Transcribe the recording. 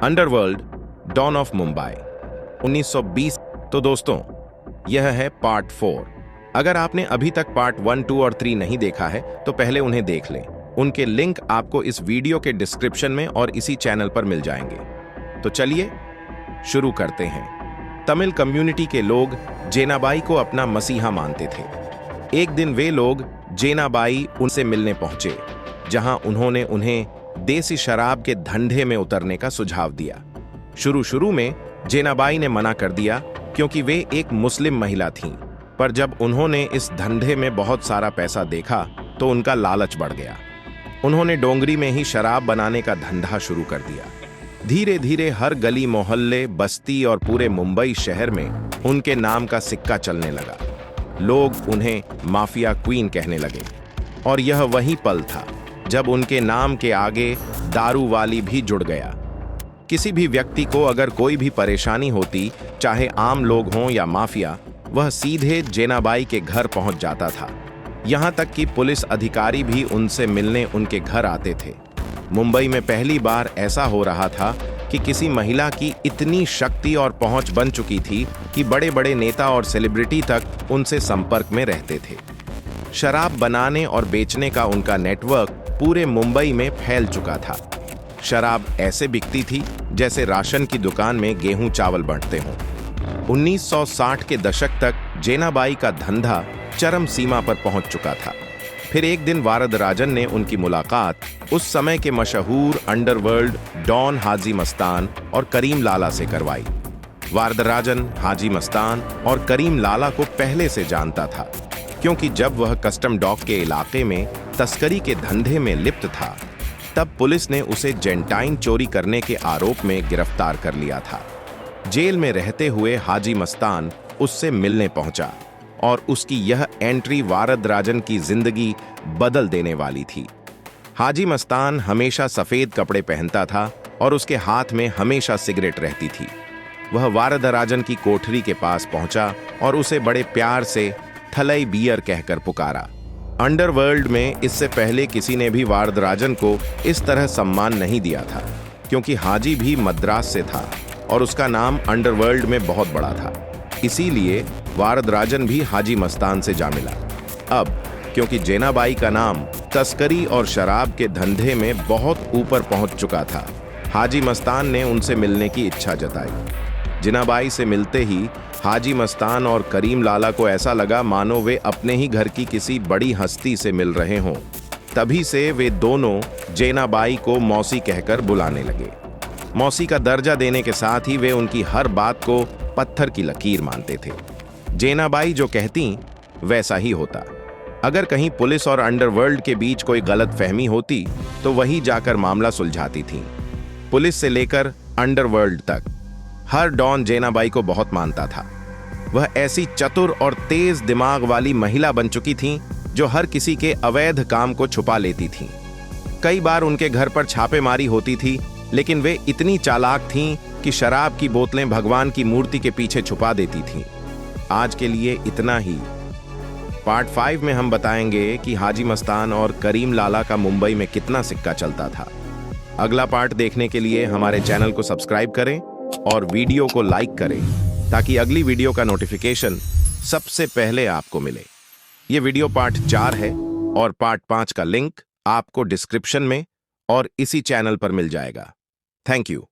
Underworld don of Mumbai 1920। तो दोस्तों, यह है पार्ट 4। अगर आपने अभी तक पार्ट 1, 2 और 3 नहीं देखा है तो पहले उन्हें देख लें। उनके लिंक आपको इस वीडियो के डिस्क्रिप्शन में और इसी चैनल पर मिल जाएंगे। तो चलिए शुरू करते हैं। तमिल कम्युनिटी के लोग जेनाबाई को अपना मसीहा मानते थे। एक दिन वे लोग जेनाबाई उनसे मिलने पहुंचे, जहां उन्होंने उन्हें देसी शराब के धंधे में उतरने का सुझाव दिया। शुरू में जेनाबाई ने मना कर दिया क्योंकि वे एक मुस्लिम महिला थीं, पर जब उन्होंने इस धंधे में बहुत सारा पैसा देखा तो उनका लालच बढ़ गया। उन्होंने डोंगरी में ही शराब बनाने का धंधा शुरू कर दिया। धीरे धीरे हर गली मोहल्ले, बस्ती और पूरे मुंबई शहर में उनके नाम का सिक्का चलने लगा। लोग उन्हें माफिया क्वीन कहने लगे। और यह वही पल था जब उनके नाम के आगे दारू वाली भी जुड़ गया। किसी भी व्यक्ति को अगर कोई भी परेशानी होती, चाहे आम लोग हों या माफिया, वह सीधे जेनाबाई के घर पहुंच जाता था। यहां तक कि पुलिस अधिकारी भी उनसे मिलने उनके घर आते थे। मुंबई में पहली बार ऐसा हो रहा था कि किसी महिला की इतनी शक्ति और पहुंच बन चुकी थी कि बड़े बड़े नेता और सेलिब्रिटी तक उनसे संपर्क में रहते थे। शराब बनाने और बेचने का उनका नेटवर्क पूरे मुंबई में फैल चुका था। शराब ऐसे बिकती थी जैसे राशन की दुकान में गेहूं चावल बंटते हों। 1960 के दशक तक जेनाबाई का धंधा चरम सीमा पर पहुंच चुका था। फिर एक दिन वारदराजन ने उनकी मुलाकात उस समय के मशहूर अंडरवर्ल्ड डॉन हाजी मस्तान और करीम लाला से करवाई। वारदराजन हाजी मस्तान और करीम लाला को पहले से जानता था, क्योंकि जब वह कस्टम डॉक के इलाके में तस्करी के धंधे में लिप्त था, तब पुलिस ने उसे जेंटाइन चोरी करने के आरोप में गिरफ्तार कर लिया था। जेल में रहते हुए हाजी मस्तान उससे मिलने पहुंचा और उसकी यह एंट्री वारदराजन की जिंदगी बदल देने वाली थी। हाजी मस्तान हमेशा सफेद कपड़े पहनता था और उसके हाथ में हमेशा सिगरेट रहती थी। वह वारदराजन की कोठरी के पास पहुंचा और उसे बड़े प्यार से थलई बियर कहकर पुकारा। अंडरवर्ल्ड में इससे पहले किसी ने भी वारदराजन को इस तरह सम्मान नहीं दिया था, क्योंकि हाजी भी मद्रास से था और उसका नाम अंडरवर्ल्ड में बहुत बड़ा था। इसीलिए वारदराजन भी हाजी मस्तान से जा मिला। अब क्योंकि जेनाबाई का नाम तस्करी और शराब के धंधे में बहुत ऊपर पहुंच चुका था, हाजी मस्तान ने उनसे मिलने की इच्छा जताई। जेनाबाई से मिलते ही हाजी मस्तान और करीम लाला को ऐसा लगा मानो वे अपने ही घर की किसी बड़ी हस्ती से मिल रहे हों। तभी से वे दोनों जेनाबाई को मौसी कहकर बुलाने लगे। मौसी का दर्जा देने के साथ ही वे उनकी हर बात को पत्थर की लकीर मानते थे। जेनाबाई जो कहती वैसा ही होता। अगर कहीं पुलिस और अंडरवर्ल्ड के बीच कोई गलतफहमी होती तो वही जाकर मामला सुलझाती थीं। पुलिस से लेकर अंडरवर्ल्ड तक हर डॉन जेनाबाई को बहुत मानता था। वह ऐसी चतुर और तेज दिमाग वाली महिला बन चुकी थीं जो हर किसी के अवैध काम को छुपा लेती थीं। कई बार उनके घर पर छापेमारी होती थी, लेकिन वे इतनी चालाक थीं कि शराब की बोतलें भगवान की मूर्ति के पीछे छुपा देती थीं। आज के लिए इतना ही। पार्ट 5 में हम बताएंगे कि हाजी मस्तान और करीम लाला का मुंबई में कितना सिक्का चलता था। अगला पार्ट देखने के लिए हमारे चैनल को सब्सक्राइब करें और वीडियो को लाइक करें, ताकि अगली वीडियो का नोटिफिकेशन सबसे पहले आपको मिले। ये वीडियो पार्ट 4 है और पार्ट 5 का लिंक आपको डिस्क्रिप्शन में और इसी चैनल पर मिल जाएगा। Thank you.